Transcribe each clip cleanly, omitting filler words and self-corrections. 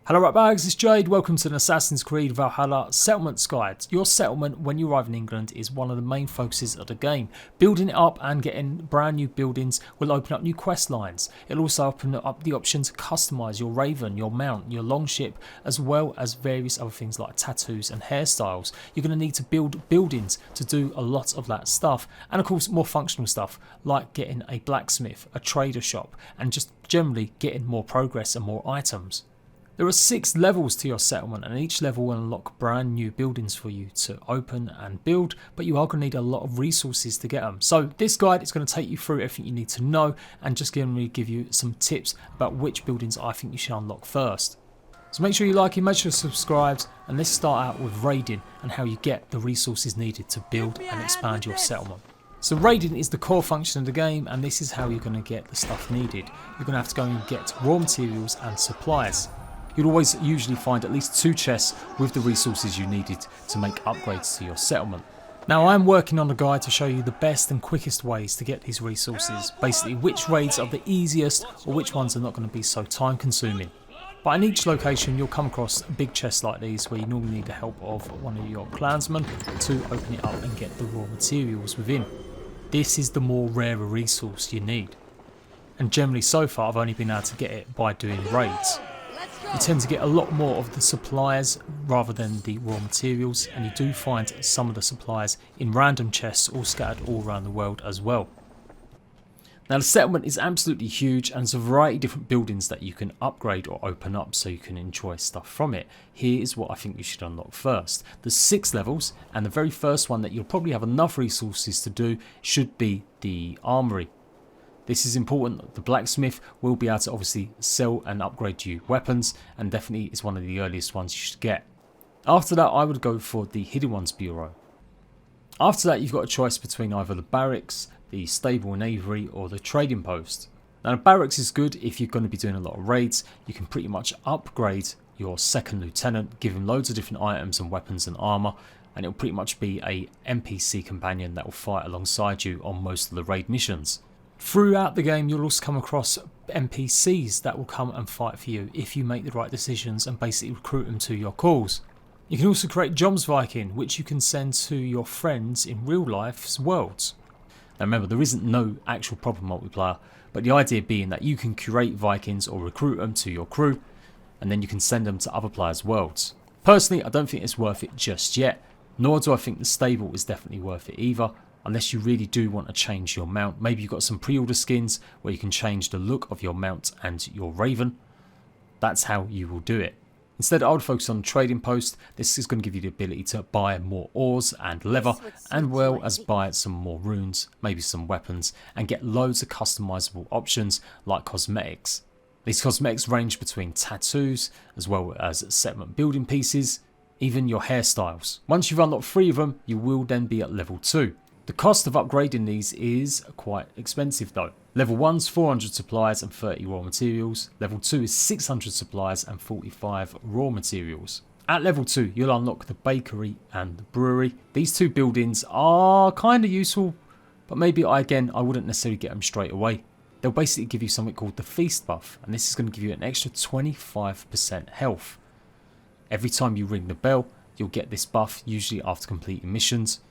Hello right bags, it's Jade, welcome to an Assassin's Creed Valhalla settlement guide. Your settlement when you arrive in England is one of the main focuses of the game. Building it up and getting brand new buildings will open up new quest lines. It'll also open up the option to customise your raven, your mount, your longship, as well as various other things like tattoos and hairstyles. You're going to need to build buildings to do a lot of that stuff, and of course more functional stuff like getting a blacksmith, a trader shop, and just generally getting more progress and more items. There are 6 levels to your settlement, and each level will unlock brand new buildings for you to open and build, but you are going to need a lot of resources to get them. So this guide is going to take you through everything you need to know and just generally give you some tips about which buildings I think you should unlock first. So make sure you like it, make sure you're subscribed, and let's start out with raiding and how you get the resources needed to build and expand your settlement. So raiding is the core function of the game, and this is how you're going to get the stuff needed. You're going to have to go and get raw materials and supplies. You'll always usually find at least 2 chests with the resources you needed to make upgrades to your settlement. Now I'm working on a guide to show you the best and quickest ways to get these resources, basically which raids are the easiest or which ones are not going to be so time consuming. But in each location you'll come across big chests like these where you normally need the help of one of your clansmen to open it up and get the raw materials within. This is the more rarer resource you need, and generally so far I've only been able to get it by doing raids. You tend to get a lot more of the supplies rather than the raw materials, and you do find some of the supplies in random chests all scattered all around the world as well. Now the settlement is absolutely huge, and there's a variety of different buildings that you can upgrade or open up so you can enjoy stuff from it. Here is what I think you should unlock first. There's 6 levels, and the very first one that you'll probably have enough resources to do should be the armory. This is important. The blacksmith will be able to obviously sell and upgrade you weapons, and definitely is one of the earliest ones you should get. After that I would go for the Hidden Ones Bureau. After that you've got a choice between either the barracks, the stable and aviary, or the trading post. Now the barracks is good if you're going to be doing a lot of raids. You can pretty much upgrade your second lieutenant, give him loads of different items and weapons and armour, and it'll pretty much be a NPC companion that will fight alongside you on most of the raid missions. Throughout the game you'll also come across NPCs that will come and fight for you if you make the right decisions and basically recruit them to your cause. You can also create Jobs Viking, which you can send to your friends in real life's worlds. Now remember, there isn't no actual proper multiplayer, but the idea being that you can curate Vikings or recruit them to your crew, and then you can send them to other players' worlds. Personally I don't think it's worth it just yet, nor do I think the stable is definitely worth it either. Unless you really do want to change your mount. Maybe you've got some pre-order skins where you can change the look of your mount and your raven. That's how you will do it. Instead I would focus on the trading post. This is going to give you the ability to buy more ores and leather, and well as buy some more runes, maybe some weapons, and get loads of customizable options like cosmetics. These cosmetics range between tattoos as well as settlement building pieces, even your hairstyles. Once you've unlocked 3 of them you will then be at level 2. The cost of upgrading these is quite expensive though. Level 1's 400 supplies and 30 raw materials. Level 2 is 600 supplies and 45 raw materials. At level 2 you'll unlock the bakery and the brewery. These 2 buildings are kind of useful, but maybe I wouldn't necessarily get them straight away. They'll basically give you something called the feast buff, and this is going to give you an extra 25% health. Every time you ring the bell you'll get this buff, usually after completing missions.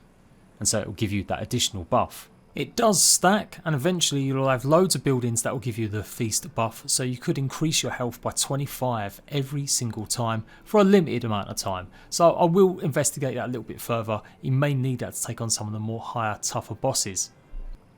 And so it will give you that additional buff. It does stack, and eventually you'll have loads of buildings that will give you the feast buff, so you could increase your health by 25 every single time for a limited amount of time. So I will investigate that a little bit further. You may need that to take on some of the more higher, tougher bosses.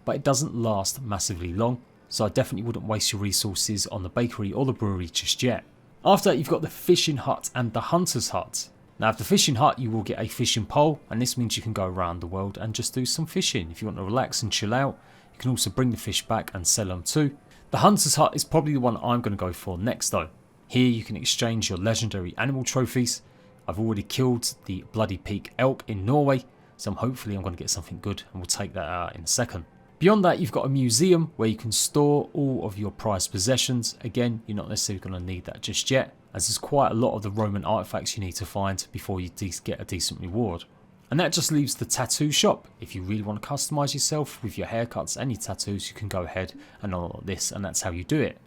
But it doesn't last massively long, so I definitely wouldn't waste your resources on the bakery or the brewery just yet. After that you've got the fishing hut and the hunter's hut. Now at the fishing hut you will get a fishing pole, and this means you can go around the world and just do some fishing. If you want to relax and chill out, you can also bring the fish back and sell them too. The hunter's hut is probably the one I'm going to go for next though. Here you can exchange your legendary animal trophies. I've already killed the Bloody Peak elk in Norway, so hopefully I'm going to get something good, and we'll take that out in a second. Beyond that you've got a museum where you can store all of your prized possessions. Again, you're not necessarily going to need that just yet, as there's quite a lot of the Roman artifacts you need to find before you get a decent reward. And that just leaves the tattoo shop. If you really want to customise yourself with your haircuts and your tattoos, you can go ahead and unlock this, and that's how you do it.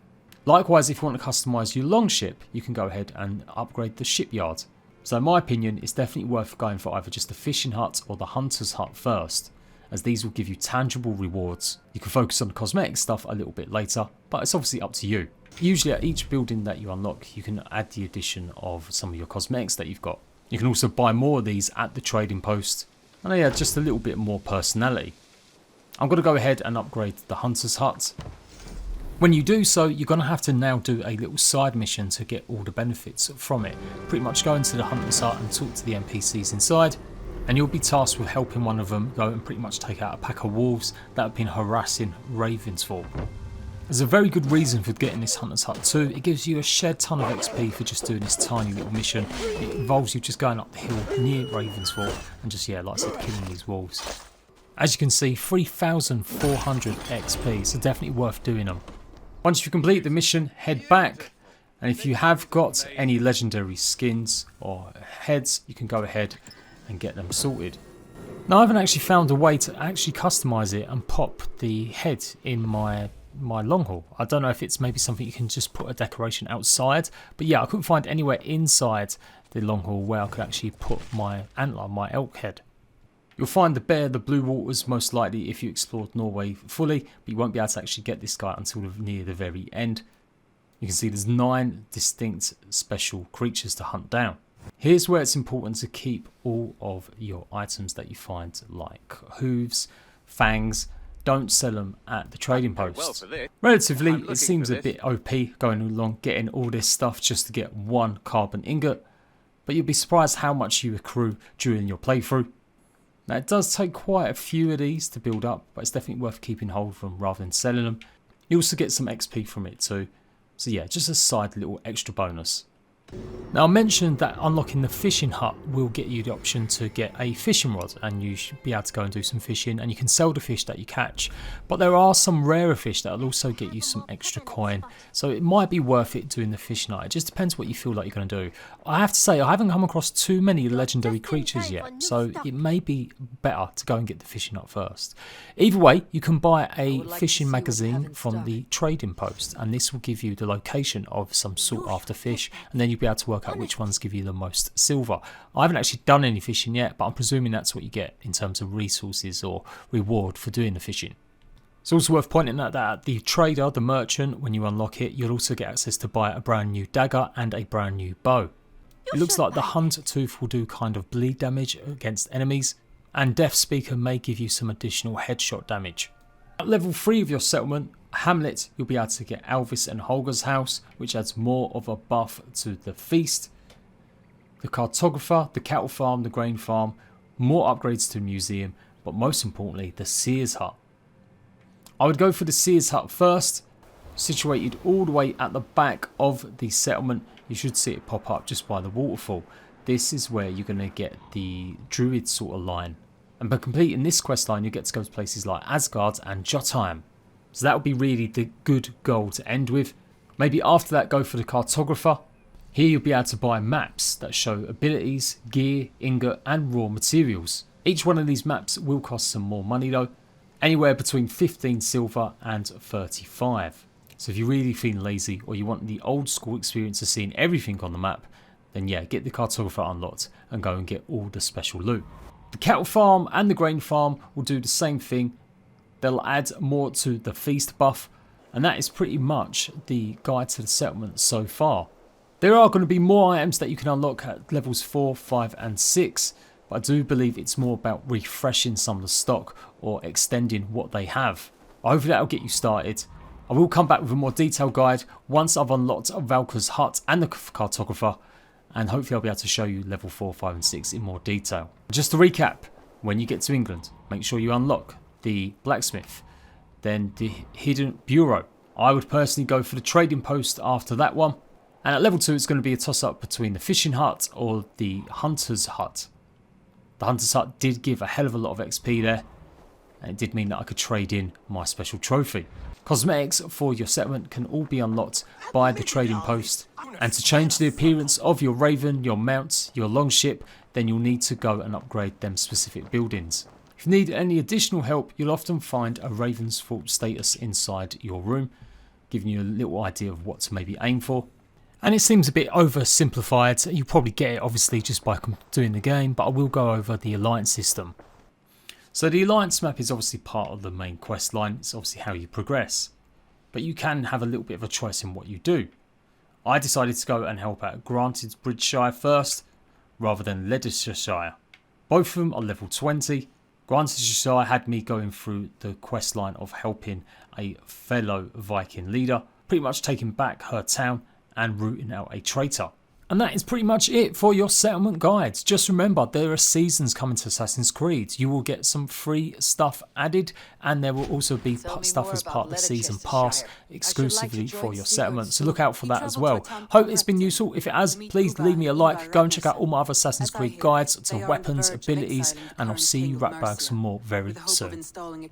Likewise, if you want to customise your longship, you can go ahead and upgrade the shipyard. So in my opinion, it's definitely worth going for either just the fishing hut or the hunter's hut first, as these will give you tangible rewards. You can focus on the cosmetic stuff a little bit later, but it's obviously up to you. Usually at each building that you unlock, you can add the addition of some of your cosmetics that you've got. You can also buy more of these at the trading post, and they add just a little bit more personality. I'm going to go ahead and upgrade the hunter's hut. When you do so, you're going to have to now do a little side mission to get all the benefits from it. Pretty much go into the hunter's hut and talk to the NPCs inside, and you'll be tasked with helping one of them go and pretty much take out a pack of wolves that have been harassing Ravensfall. There's a very good reason for getting this hunter's hut too. It gives you a shed ton of XP for just doing this tiny little mission. It involves you just going up the hill near Ravensfall and just, yeah, like I said, killing these wolves. As you can see, 3,400 XP, so definitely worth doing them. Once you complete the mission, head back, and if you have got any legendary skins or heads, you can go ahead and get them sorted. Now, I haven't actually found a way to actually customise it and pop the head in my long haul. I don't know if it's maybe something you can just put a decoration outside, but yeah, I couldn't find anywhere inside the long haul where I could actually put my antler, my elk head. You'll find the bear, the blue waters, most likely if you explored Norway fully, but you won't be able to actually get this guy until near the very end. You can see there's 9 distinct special creatures to hunt down. Here's where it's important to keep all of your items that you find, like hooves, fangs. Don't sell them at the trading post. Relatively, it seems a bit OP going along getting all this stuff just to get 1 carbon ingot, but you'll be surprised how much you accrue during your playthrough. Now, it does take quite a few of these to build up, but it's definitely worth keeping hold of them rather than selling them. You also get some XP from it too. So yeah, just a side little extra bonus. Now, I mentioned that unlocking the fishing hut will get you the option to get a fishing rod, and you should be able to go and do some fishing, and you can sell the fish that you catch. But there are some rarer fish that will also get you some extra coin, so it might be worth it doing the fishing hut. It just depends what you feel like you're going to do. I have to say, I haven't come across too many legendary creatures yet, so it may be better to go and get the fishing hut first. Either way, you can buy a fishing magazine from the trading post, and this will give you the location of some sought after fish, and then you'll be able to work out which ones give you the most silver. I haven't actually done any fishing yet, but I'm presuming that's what you get in terms of resources or reward for doing the fishing. It's also worth pointing out that the trader, the merchant, when you unlock it, you'll also get access to buy a brand new dagger and a brand new bow. It looks like the Hunt Tooth will do kind of bleed damage against enemies, and Death Speaker may give you some additional headshot damage. At level 3 of your settlement, Hamlet, you'll be able to get Alvis and Holger's house, which adds more of a buff to the feast. The cartographer, the cattle farm, the grain farm, more upgrades to the museum, but most importantly, the Seer's hut. I would go for the Seer's hut first, situated all the way at the back of the settlement. You should see it pop up just by the waterfall. This is where you're going to get the druid sort of line. And by completing this quest line, you get to go to places like Asgard and Jotunheim. So that would be really the good goal to end with. Maybe after that, go for the cartographer. Here you'll be able to buy maps that show abilities, gear, ingot and raw materials. Each one of these maps will cost some more money though, anywhere between 15 silver and 35. So if you're really feeling lazy or you want the old school experience of seeing everything on the map, then yeah, get the cartographer unlocked and go and get all the special loot. The cattle farm and the grain farm will do the same thing. They'll add more to the feast buff, and that is pretty much the guide to the settlement so far. There are going to be more items that you can unlock at levels 4, 5 and 6, but I do believe it's more about refreshing some of the stock or extending what they have. Hopefully that'll get you started. I will come back with a more detailed guide once I've unlocked Valka's hut and the cartographer, and hopefully I'll be able to show you level 4, 5 and 6 in more detail. Just to recap, when you get to England, make sure you unlock the blacksmith, then the hidden bureau. I would personally go for the trading post after that one, and at level 2 it's going to be a toss up between the fishing hut or the hunter's hut. The hunter's hut did give a hell of a lot of XP there, and it did mean that I could trade in my special trophy. Cosmetics for your settlement can all be unlocked by the trading post, and to change the appearance of your raven, your mount, your longship, then you'll need to go and upgrade them specific buildings. If you need any additional help, you'll often find a Ravensfall status inside your room. giving you a little idea of what to maybe aim for. And it seems a bit oversimplified. You probably get it obviously just by doing the game, but I will go over the alliance system. So the alliance map is obviously part of the main quest line. It's obviously how you progress, but you can have a little bit of a choice in what you do. I decided to go and help out Granted Bridgeshire first, rather than Leicestershire. Both of them are level 20. Granted had me going through the quest line of helping a fellow Viking leader, pretty much taking back her town and rooting out a traitor. And that is pretty much it for your settlement guides. Just remember, there are seasons coming to Assassin's Creed. You will get some free stuff added, and there will also be stuff as part of the season pass exclusively for your settlement. So look out for that as well. Hope it's been useful. If it has, please leave me a like. Go and check out all my other Assassin's Creed guides to weapons, abilities, and I'll see you right back some more very soon.